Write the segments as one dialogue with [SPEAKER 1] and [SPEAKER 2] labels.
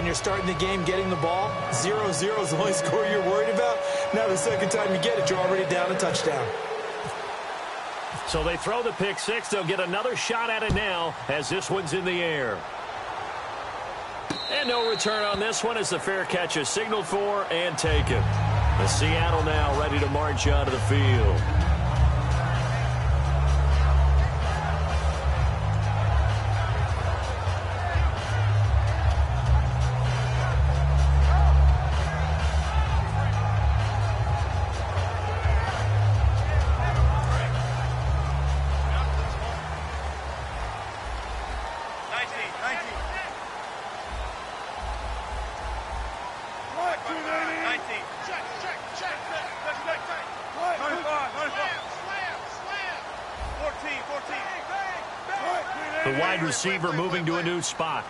[SPEAKER 1] when you're starting the game getting the ball. 0-0 is the only score you're worried about. Now the second time you get it, you're already down a touchdown.
[SPEAKER 2] So they throw the pick six. They'll get another shot at it now as this one's in the air. And no return on this one as the fair catch is signaled for and taken. The Seattle now ready to march onto the field. The wide receiver moving to a new spot.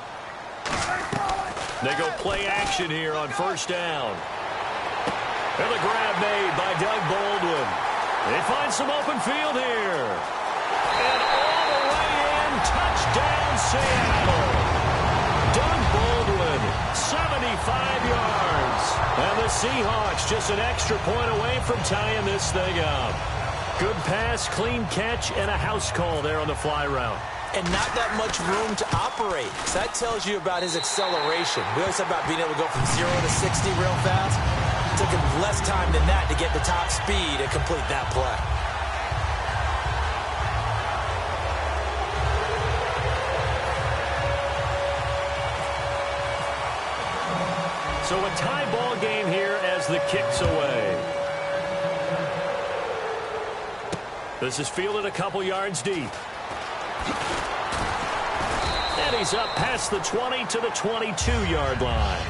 [SPEAKER 2] They go play action here on first down. And the grab made by Doug Baldwin. They find some open field here. And all the way in, touchdown Seattle. Doug Baldwin, 75 yards. And the Seahawks just an extra point away from tying this thing up. Good pass, clean catch, and a house call there on the fly route.
[SPEAKER 1] And not that much room to operate. So that tells you about his acceleration. We always talk about being able to go from 0 to 60 real fast. It took him less time than that to get the top speed and complete that play.
[SPEAKER 2] So a tie ball game here as the kick's away. This is fielded a couple yards deep. And he's up past the 20 to the 22-yard line.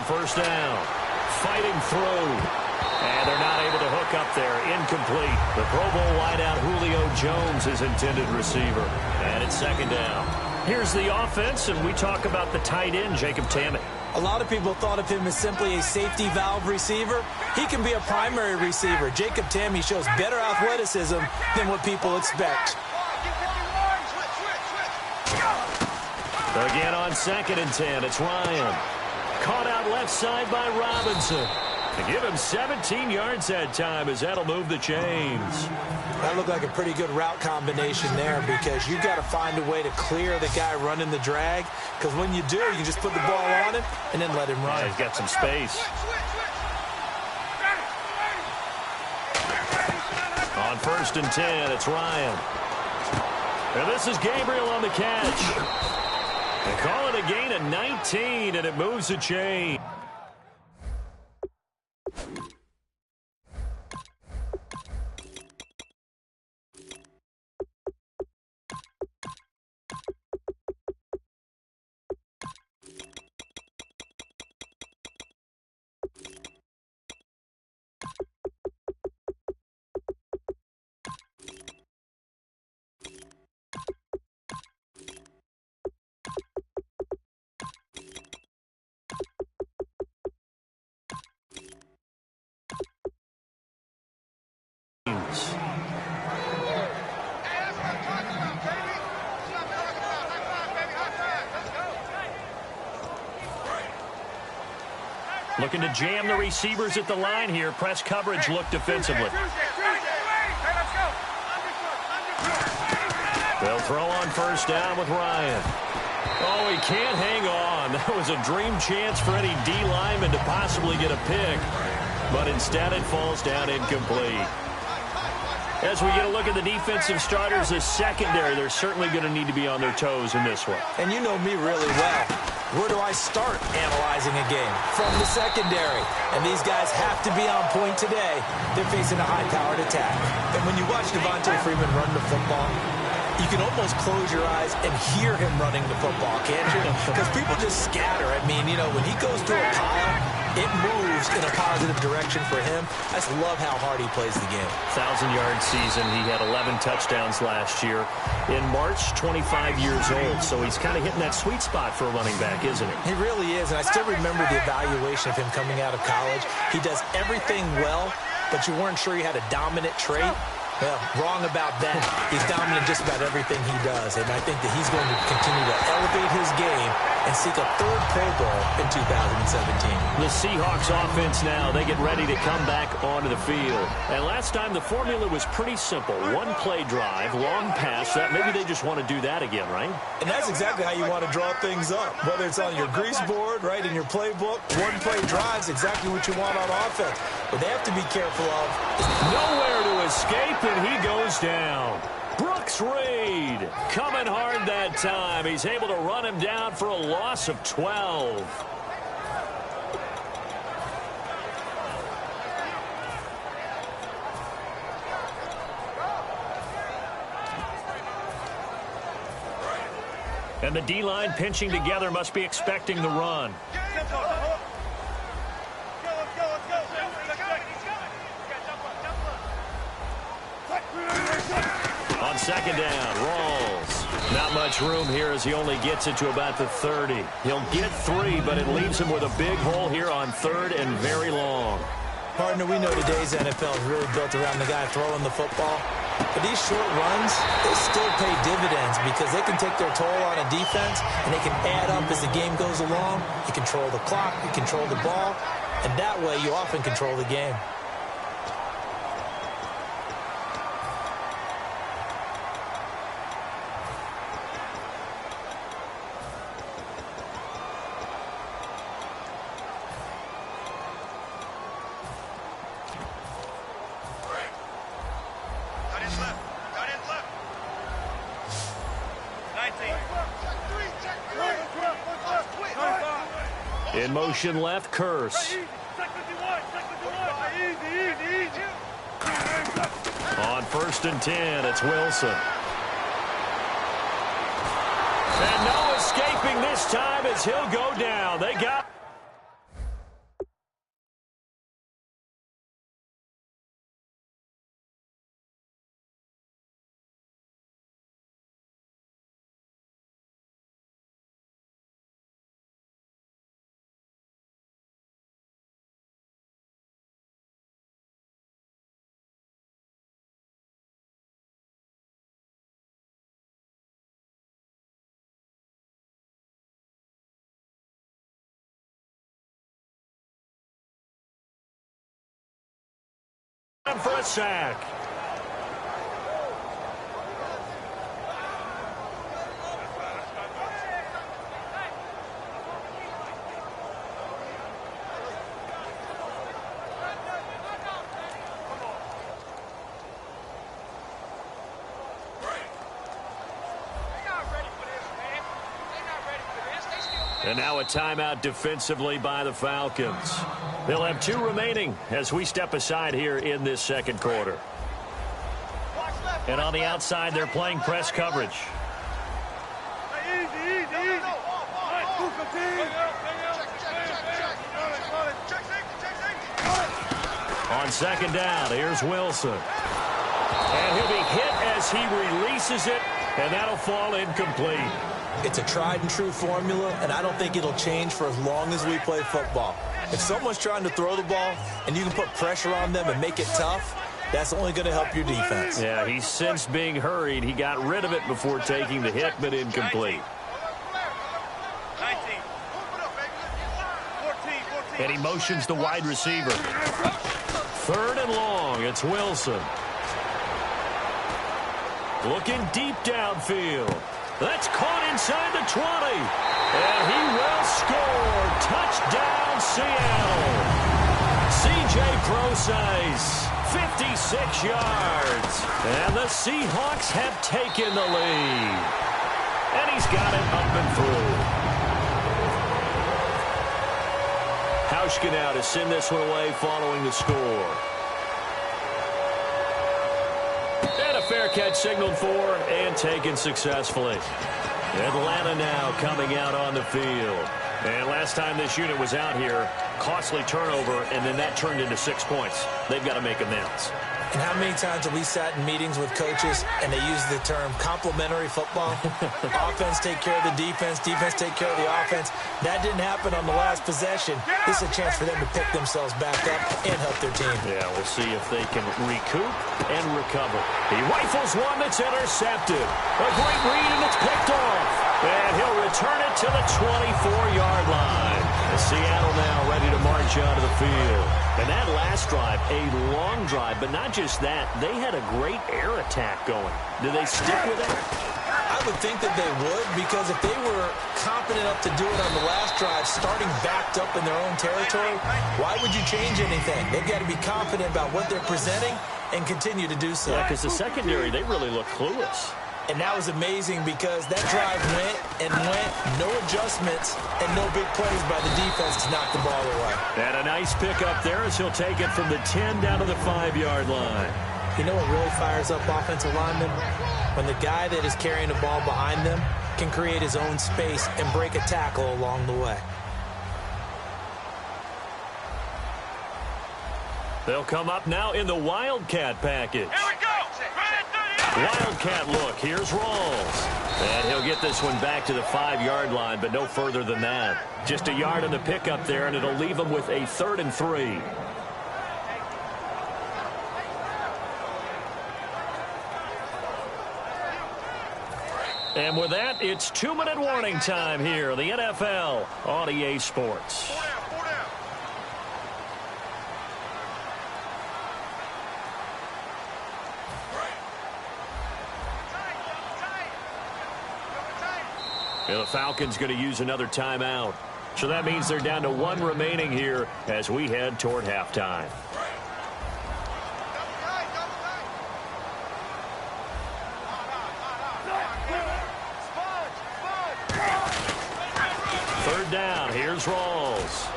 [SPEAKER 2] First down. Fighting through. And they're not able to hook up there. Incomplete. The Pro Bowl wideout Julio Jones is intended receiver. And it's second down. Here's the offense, and we talk about the tight end, Jacob Tammett.
[SPEAKER 1] A lot of people thought of him as simply a safety valve receiver. He can be a primary receiver. Jacob Tammett shows better athleticism than what people expect.
[SPEAKER 2] Again on 2nd and 10, it's Ryan. Caught out left side by Robinson. To give him 17 yards that time as that'll move the chains.
[SPEAKER 1] That looked like a pretty good route combination there because you've got to find a way to clear the guy running the drag because when you do, you just put the ball on him and then let him run.
[SPEAKER 2] Yeah, he's got some space. On 1st and 10, it's Ryan. And this is Gabriel on the catch. They call it a gain of 19, and it moves the chain. Looking to jam the receivers at the line here. Press coverage look defensively. They'll throw on first down with Ryan. Oh, he can't hang on. That was a dream chance for any D lineman to possibly get a pick. But instead it falls down incomplete. As we get a look at the defensive starters, the secondary, they're certainly going to need to be on their toes in this one.
[SPEAKER 1] And you know me really well. Where do I start analyzing a game? From the secondary. And these guys have to be on point today. They're facing a high-powered attack. And when you watch Devontae Freeman run the football, you can almost close your eyes and hear him running the football, can't you? Because people just scatter. I mean, you know, when he goes to a pile, it moves in a positive direction for him. I just love how hard he plays the game.
[SPEAKER 2] 1,000-yard season. He had 11 touchdowns last year. In March, 25 years old, so he's kind of hitting that sweet spot for a running back, isn't he?
[SPEAKER 1] He really is, and I still remember the evaluation of him coming out of college. He does everything well, but you weren't sure he had a dominant trait. Well, wrong about that. He's dominant just about everything he does, and I think that he's going to continue to elevate his game and seek a third Pro Bowl in 2017.
[SPEAKER 2] The Seahawks offense now, they get ready to come back onto the field. And last time the formula was pretty simple. One play drive, long pass. That maybe they just want to do that again, right?
[SPEAKER 1] And that's exactly how you want to draw things up. Whether it's on your grease board, right, in your playbook, one play drive's exactly what you want on offense. What they have to be careful of is
[SPEAKER 2] nowhere to escape, and he goes down. Brooks Reed coming hard that time. He's able to run him down for a loss of 12. And the D-line pinching together, must be expecting the run. On second down, Rawls. Not much room here as he only gets it to about the 30. He'll get 3, but it leaves him with a big hole here on third and very long.
[SPEAKER 1] Partner, we know today's NFL is really built around the guy throwing the football. But these short runs, they still pay dividends because they can take their toll on a defense, and they can add up as the game goes along. You control the clock, you control the ball, and that way you often control the game.
[SPEAKER 2] In motion left, Curse. On 1st and 10, it's Wilson. And no escaping this time as he'll go down. They got... for a sack. And now a timeout defensively by the Falcons. They'll have 2 remaining as we step aside here in this second quarter. And on the outside, they're playing press coverage. On second down, here's Wilson. And he'll be hit as he releases it, and that'll fall incomplete.
[SPEAKER 1] It's a tried-and-true formula, and I don't think it'll change for as long as we play football. If someone's trying to throw the ball and you can put pressure on them and make it tough, that's only going to help your defense.
[SPEAKER 2] Yeah, he's since being hurried. He got rid of it before taking the hit, but incomplete.
[SPEAKER 3] 19.
[SPEAKER 2] And he motions the wide receiver. 3rd and long, it's Wilson. Looking deep downfield. That's caught inside the 20. And he will score. Touchdown, Seattle. C.J. Procise, 56 yards. And the Seahawks have taken the lead. And he's got it up and through. Hauschka now to send this one away following the score. And a fair catch signaled for and taken successfully. Atlanta now coming out on the field. And last time this unit was out here, Costly turnover, and then that turned into 6 points. They've got to make amends.
[SPEAKER 1] And how many times have we sat in meetings with coaches and they use the term complementary football? Offense take care of the defense, defense take care of the offense. That didn't happen on the last possession. This is a chance for them to pick themselves back up and help their team.
[SPEAKER 2] Yeah, we'll see if they can recoup and recover. He rifles one that's intercepted. A great read, and it's picked off. And he'll return it to the 24-yard line. And Seattle now ready to march out of the field. And that last drive, a long drive, but not just that. They had a great air attack going. Do they stick with that?
[SPEAKER 1] I would think that they would, because if they were confident enough to do it on the last drive, starting backed up in their own territory, why would you change anything? They've got to be confident about what they're presenting and continue to do so.
[SPEAKER 2] Yeah, because the secondary, they really look clueless.
[SPEAKER 1] And that was amazing because that drive went and went, no adjustments, and no big plays by the defense to knock the ball away.
[SPEAKER 2] And a nice pickup there as he'll take it from the 10 down to the 5-yard line.
[SPEAKER 1] You know what really fires up offensive linemen? When the guy that is carrying the ball behind them can create his own space and break a tackle along the way.
[SPEAKER 2] They'll come up now in the Wildcat package.
[SPEAKER 3] Here we go.
[SPEAKER 2] Wildcat look. Here's Rawls. And he'll get this one back to the 5-yard line, but no further than that. Just a yard on the pickup there, and it'll leave him with a 3rd and 3. And with that, it's 2-minute warning time here in the NFL on EA Sports. And the Falcons going to use another timeout. So that means they're down to 1 remaining here as we head toward halftime. Third down. Here's Rawls.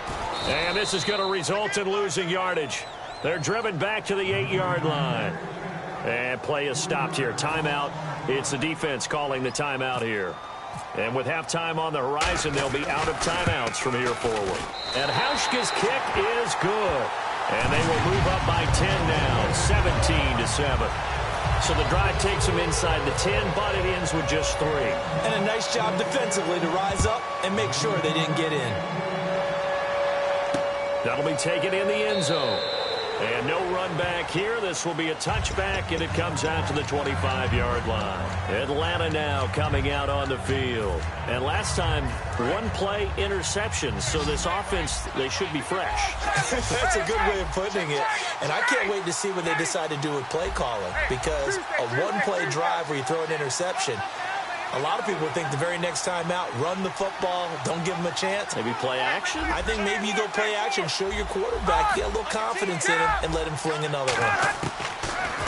[SPEAKER 2] And this is going to result in losing yardage. They're driven back to the 8-yard line. And play is stopped here. Timeout. It's the defense calling the timeout here. And with halftime on the horizon, they'll be out of timeouts from here forward. And Hauschka's kick is good. And they will move up by 10 now, 17-7. So the drive takes them inside the 10, but it ends with just 3.
[SPEAKER 1] And a nice job defensively to rise up and make sure they didn't get in.
[SPEAKER 2] That'll be taken in the end zone. And no run back here. This will be a touchback, and it comes out to the 25-yard line. Atlanta now coming out on the field. And last time, 1-play interception. So this offense, they should be fresh.
[SPEAKER 1] That's a good way of putting it. And I can't wait to see what they decide to do with play calling. Because a 1-play drive where you throw an interception, a lot of people think the very next time out, run the football, don't give them a chance.
[SPEAKER 2] Maybe play action?
[SPEAKER 1] I think maybe you go play action, show your quarterback, get a little confidence in him, and let him fling another one.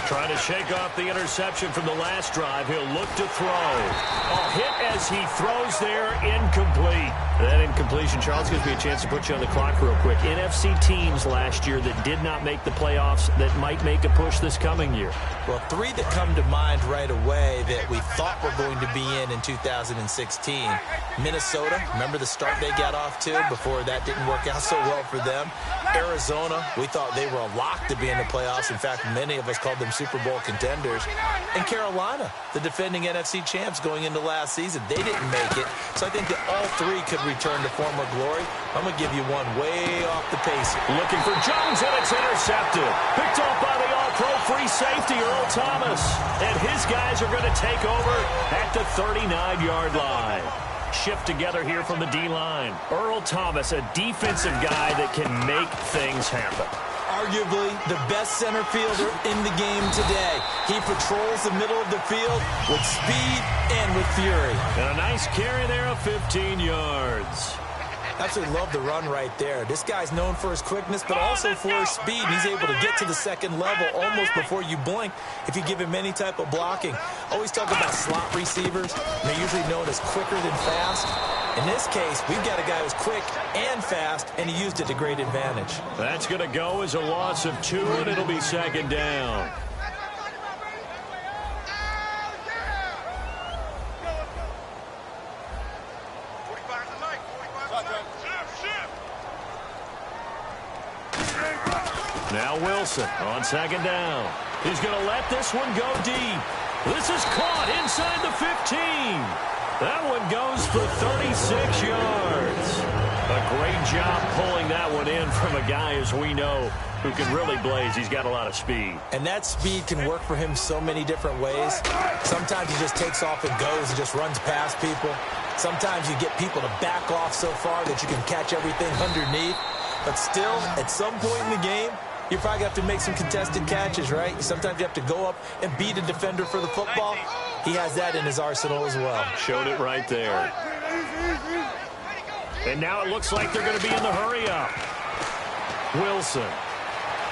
[SPEAKER 2] Trying to shake off the interception from the last drive. He'll look to throw. A hit as he throws there, incomplete. That incompletion, Charles, gives me a chance to put you on the clock real quick. NFC teams last year that did not make the playoffs that might make a push this coming year.
[SPEAKER 1] Well, 3 that come to mind right away that we thought were going to be in 2016. Minnesota, remember the start they got off to before that didn't work out so well for them. Arizona, we thought they were a lock to be in the playoffs. In fact, many of us called them Super Bowl contenders. And Carolina, the defending NFC champs going into last season, they didn't make it. So I think that all 3 could return to former glory. I'm going to give you one way off the pace.
[SPEAKER 2] Looking for Jones, and it's intercepted. Picked off by the all-pro free safety, Earl Thomas. And his guys are going to take over at the 39-yard line. Shift together here from the D-line. Earl Thomas, a defensive guy that can make things happen.
[SPEAKER 1] Arguably the best center fielder in the game today. He patrols the middle of the field with speed and with fury.
[SPEAKER 2] And a nice carry there of 15 yards.
[SPEAKER 1] Absolutely love the run right there. This guy's known for his quickness, but also for his speed. He's able to get to the second level almost before you blink if you give him any type of blocking. Always talk about slot receivers. They're usually known as quicker than fast. In this case, we've got a guy who's quick and fast, and he used it to great advantage.
[SPEAKER 2] That's going to go as a loss of 2, and it'll be second down. Now Wilson on second down. He's going to let this one go deep. This is caught inside the 15. That one goes for 36 yards. A great job pulling that one in from a guy, as we know, who can really blaze. He's got a lot of speed.
[SPEAKER 1] And that speed can work for him so many different ways. Sometimes he just takes off and goes and just runs past people. Sometimes you get people to back off so far that you can catch everything underneath. But still, at some point in the game, you probably have to make some contested catches, right? Sometimes you have to go up and beat a defender for the football. He has that in his arsenal as well.
[SPEAKER 2] Showed it right there. And now it looks like they're going to be in the hurry-up. Wilson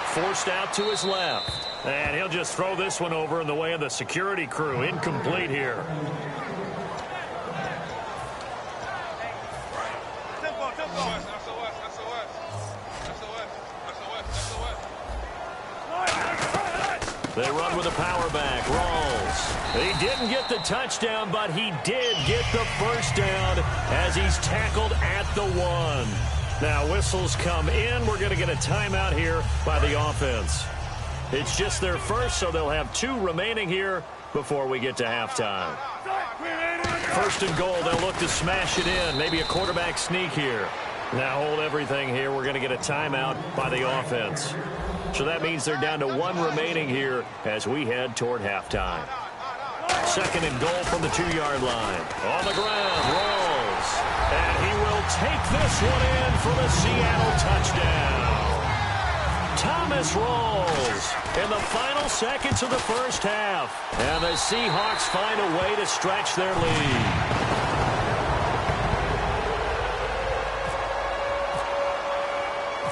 [SPEAKER 2] forced out to his left. And he'll just throw this one over in the way of the security crew. Incomplete here. They run with a power back. Rawls. He didn't get the touchdown, but he did get the first down as he's tackled at the 1. Now whistles come in. We're going to get a timeout here by the offense. It's just their first, so they'll have 2 remaining here before we get to halftime. First and goal, they'll look to smash it in. Maybe a quarterback sneak here. Now hold everything here. We're going to get a timeout by the offense. So that means they're down to 1 remaining here as we head toward halftime. Second and goal from the 2-yard line. On the ground, Rawls. And he will take this one in for the Seattle touchdown. Thomas Rawls in the final seconds of the first half. And the Seahawks find a way to stretch their lead.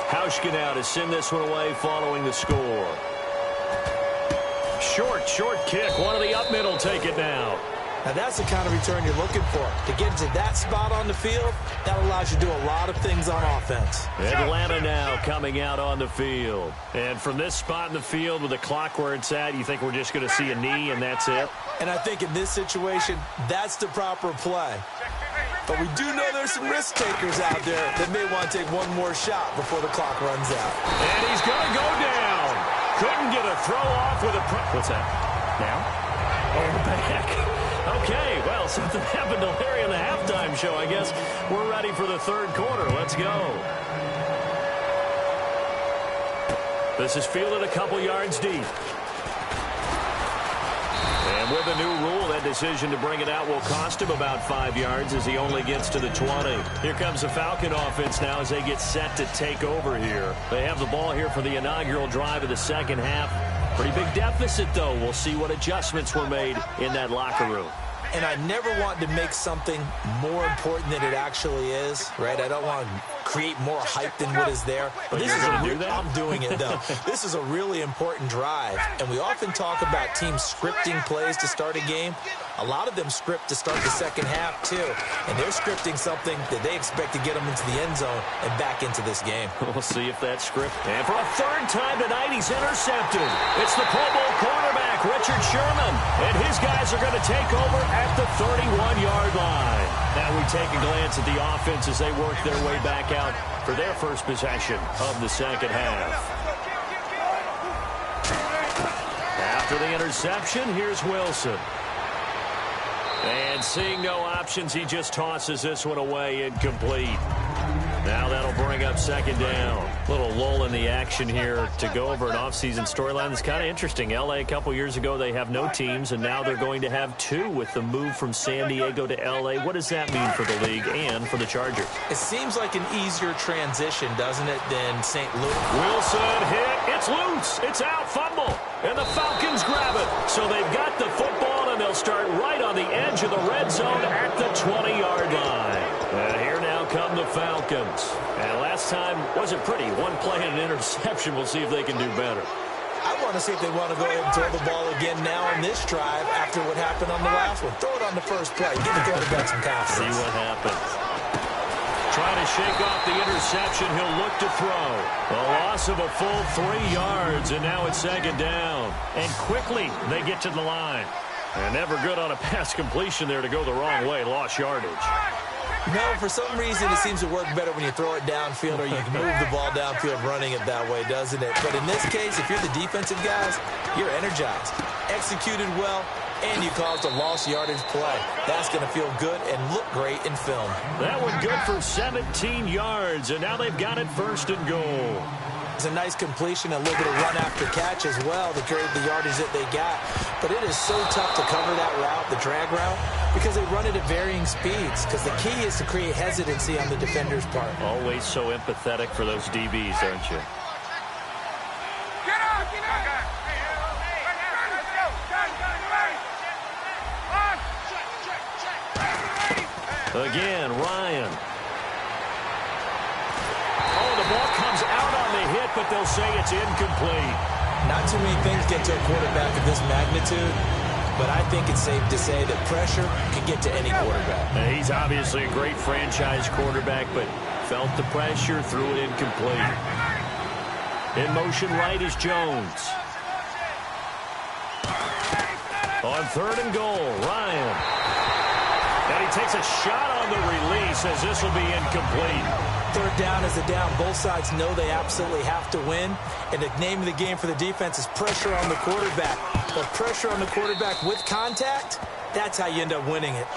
[SPEAKER 2] Hauschka now to send this one away following the score. Short kick. One of the up middle take it now.
[SPEAKER 1] Now that's the kind of return you're looking for. To get to that spot on the field, that allows you to do a lot of things on offense.
[SPEAKER 2] Atlanta now coming out on the field. And from this spot in the field with the clock where it's at, you think we're just going to see a knee and that's it?
[SPEAKER 1] And I think in this situation, that's the proper play. But we do know there's some risk takers out there that may want to take one more shot before the clock runs out.
[SPEAKER 2] And he's going to go down. Couldn't get a throw off with a... What's that? Now? Oh, back. Okay, well, something happened to Larry in the halftime show, I guess. We're ready for the third quarter. Let's go. This is fielded a couple yards deep. And with a new rule, that decision to bring it out will cost him about 5 yards as he only gets to the 20. Here comes the Falcon offense now as they get set to take over here. They have the ball here for the inaugural drive of the second half. Pretty big deficit, though. We'll see what adjustments were made in that locker room.
[SPEAKER 1] And I never want to make something more important than it actually is, right? I don't want to create more hype than what is there. But this is I'm doing it, though. This is a really important drive. And we often talk about teams scripting plays to start a game. A lot of them script to start the second half, too. And they're scripting something that they expect to get them into the end zone and back into this game.
[SPEAKER 2] We'll see if that's script. And for a third time tonight, he's intercepted. It's the Pro Bowl cornerback, Richard Sherman. And his guys are going to take over at the 31-yard line. Now we take a glance at the offense as they work their way back out for their first possession of the second half. After the interception, here's Wilson. And seeing no options, he just tosses this one away, incomplete. Now that'll bring up second down. Little lull in the action here to go over an offseason storyline that's kind of interesting. L.A. a couple years ago, they have no teams, and now they're going to have 2 with the move from San Diego to L.A. What does that mean for the league and for the Chargers?
[SPEAKER 1] It seems like an easier transition, doesn't it, than St. Louis?
[SPEAKER 2] Wilson hit. It's loose. It's out. Fumble. And the Falcons grab it. So they've got the football, and they'll start right on the edge of the red zone at the 20-yard line. And here now come the Falcons. And last time wasn't pretty. One play and an interception. We'll see if they can do better.
[SPEAKER 1] I want to see if they want to go ahead and throw the ball again now on this drive after what happened on the last one. Throw it on the first play. Give the quarterback some confidence.
[SPEAKER 2] See what happens. Trying to shake off the interception. He'll look to throw. A loss of a full 3 yards, and now it's second down. And quickly they get to the line. And never good on a pass completion there to go the wrong way. Lost yardage.
[SPEAKER 1] No, for some reason it seems to work better when you throw it downfield or you can move the ball downfield running it that way, doesn't it? But in this case, if you're the defensive guys, you're energized, executed well, and you caused a lost yardage play. That's going to feel good and look great in film.
[SPEAKER 2] That one good for 17 yards, and now they've got it 1st and goal.
[SPEAKER 1] It's a nice completion, a little bit of run after catch as well to create the yardage that they got. But it is so tough to cover that route, the drag route, because they run it at varying speeds. Because the key is to create hesitancy on the defender's part.
[SPEAKER 2] Always so empathetic for those DBs, aren't you?
[SPEAKER 3] Get out! Get out!
[SPEAKER 2] Again, Ryan. Oh, the ball comes out on the hit, but they'll say it's incomplete.
[SPEAKER 1] Not too many things get to a quarterback of this magnitude, but I think it's safe to say that pressure can get to any quarterback.
[SPEAKER 2] Now, he's obviously a great franchise quarterback, but felt the pressure, threw it incomplete. In motion right is Jones. On 3rd and goal, Ryan. And he takes a shot on the release as this will be incomplete.
[SPEAKER 1] 3rd down is a down. Both sides know they absolutely have to win. And the name of the game for the defense is pressure on the quarterback. But pressure on the quarterback with contact, that's how you end up winning it.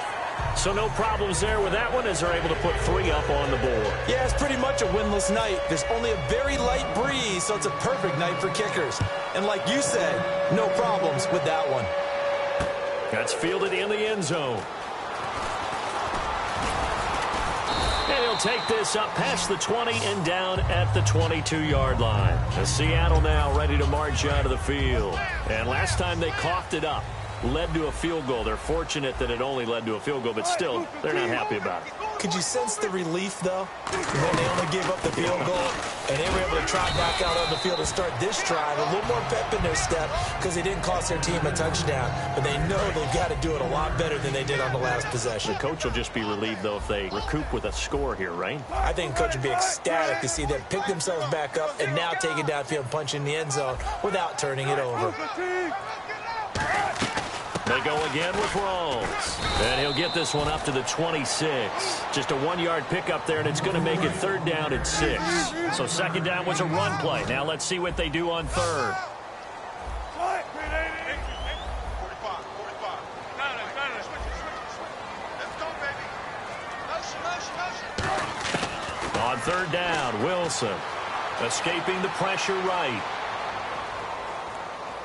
[SPEAKER 2] So no problems there with that one as they're able to put 3 up on the board.
[SPEAKER 1] Yeah, it's pretty much a winless night. There's only a very light breeze, so it's a perfect night for kickers. And like you said, no problems with that one.
[SPEAKER 2] That's fielded in the end zone. And he'll take this up past the 20 and down at the 22-yard line. As Seattle now ready to march out of the field. And last time they coughed it up, led to a field goal. They're fortunate that it only led to a field goal, but still, they're not happy about it.
[SPEAKER 1] Could you sense the relief, though, when they only gave up the field goal and they were able to trot back out on the field and start this drive? A little more pep in their step because they didn't cost their team a touchdown, but they know they've got to do it a lot better than they did on the last possession.
[SPEAKER 2] The coach will just be relieved, though, if they recoup with a score here, right?
[SPEAKER 1] I think the coach would be ecstatic to see them pick themselves back up and now take it downfield, punch in the end zone without turning it over.
[SPEAKER 2] They go again with Rawls. And he'll get this one up to the 26. Just a 1-yard pickup there, and it's going to make it 3rd down at 6. So 2nd down was a run play. Now let's see what they do on 3rd. On 3rd down, Wilson escaping the pressure right.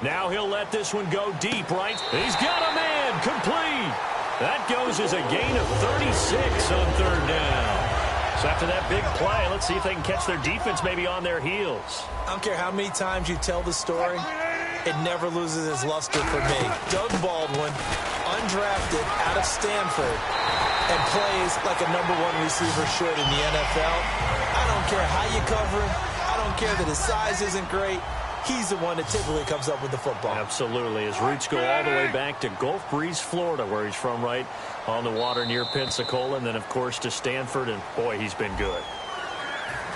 [SPEAKER 2] Now he'll let this one go deep, right? He's got a man, complete. That goes as a gain of 36 on 3rd down. So after that big play, let's see if they can catch their defense maybe on their heels.
[SPEAKER 1] I don't care how many times you tell the story, it never loses its luster for me. Doug Baldwin, undrafted out of Stanford, and plays like a #1 receiver should in the NFL. I don't care how you cover him. I don't care that his size isn't great. He's the one that typically comes up with the football.
[SPEAKER 2] Absolutely. His roots go all the way back to Gulf Breeze, Florida, where he's from, right on the water near Pensacola, and then, of course, to Stanford, and, boy, he's been good.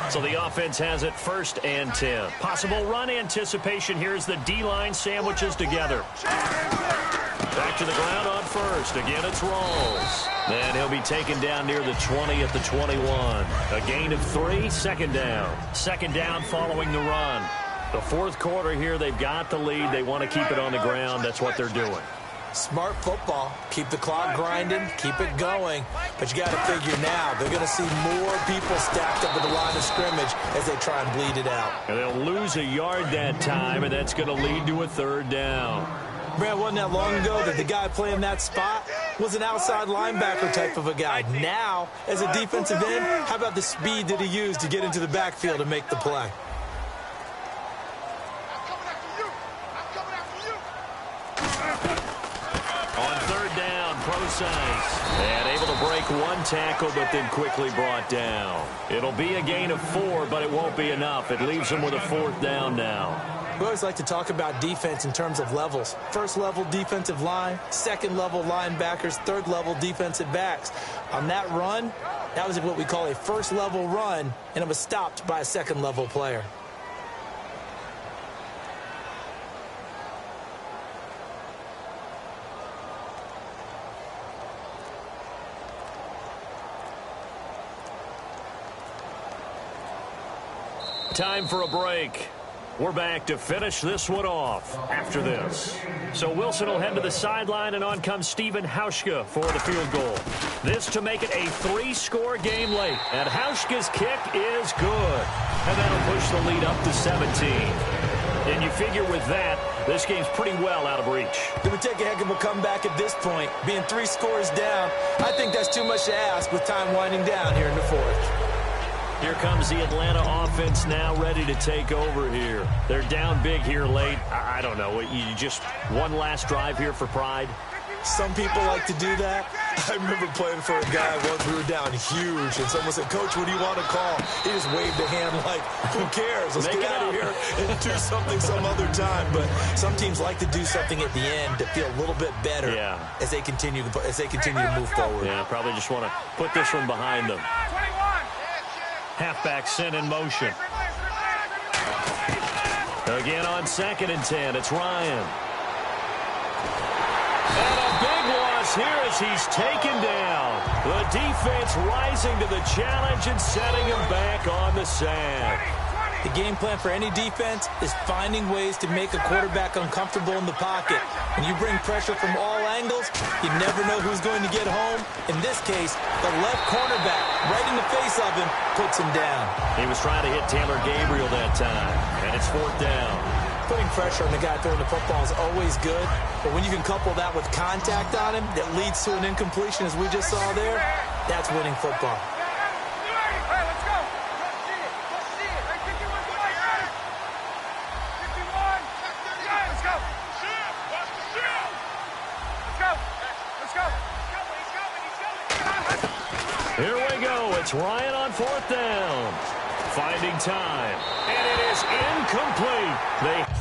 [SPEAKER 2] So the offense has it 1st and 10. Possible run anticipation. Here's the D-line sandwiches together. Back to the ground on 1st. Again, it's Rawls. And he'll be taken down near the 20 at the 21. A gain of 3, 2nd down. 2nd down following the run. The 4th quarter here, they've got the lead. They want to keep it on the ground. That's what they're doing.
[SPEAKER 1] Smart football. Keep the clock grinding. Keep it going. But you got to figure now, they're going to see more people stacked up at the line of scrimmage as they try and bleed it out.
[SPEAKER 2] And they'll lose a yard that time, and that's going to lead to a 3rd down.
[SPEAKER 1] Brad, wasn't that long ago that the guy playing that spot was an outside linebacker type of a guy. Now, as a defensive end, how about the speed that he used to get into the backfield and make the play?
[SPEAKER 2] And able to break 1 tackle, but then quickly brought down. It'll be a gain of 4, but it won't be enough. It leaves them with a 4th down now.
[SPEAKER 1] We always like to talk about defense in terms of levels. 1st level defensive line, 2nd level linebackers, 3rd level defensive backs. On that run, that was what we call a 1st level run, and it was stopped by a 2nd level player.
[SPEAKER 2] Time for a break. We're back to finish this one off after this. So Wilson will head to the sideline, and on comes Steven Hauschka for the field goal. This to make it a 3-score game late. And Hauschka's kick is good. And that'll push the lead up to 17. And you figure with that, this game's pretty well out of reach.
[SPEAKER 1] It would take a heck of a comeback at this point. Being 3 scores down, I think that's too much to ask with time winding down here in the fourth.
[SPEAKER 2] Here comes the Atlanta offense now ready to take over here. They're down big here late. I don't know. You just one last drive here for pride?
[SPEAKER 1] Some people like to do that. I remember playing for a guy once. We were down huge, and someone said, "Coach, what do you want to call?" He just waved a hand like, "Who cares? Let's get out of here and do something some other time." But some teams like to do something at the end to feel a little bit better as they continue to move forward.
[SPEAKER 2] Yeah, probably just want to put this one behind them. Halfback sent in motion. Again on 2nd and 10, it's Ryan. And a big loss here as he's taken down. The defense rising to the challenge and setting him back on the sand.
[SPEAKER 1] The game plan for any defense is finding ways to make a quarterback uncomfortable in the pocket. When you bring pressure from all angles, you never know who's going to get home. In this case, the left cornerback, right in the face of him, puts him down.
[SPEAKER 2] He was trying to hit Taylor Gabriel that time, and it's 4th down.
[SPEAKER 1] Putting pressure on the guy throwing the football is always good, but when you can couple that with contact on him that leads to an incompletion, as we just saw there, that's winning football.
[SPEAKER 2] Here we go. It's Ryan on 4th down. Finding time. And it is incomplete.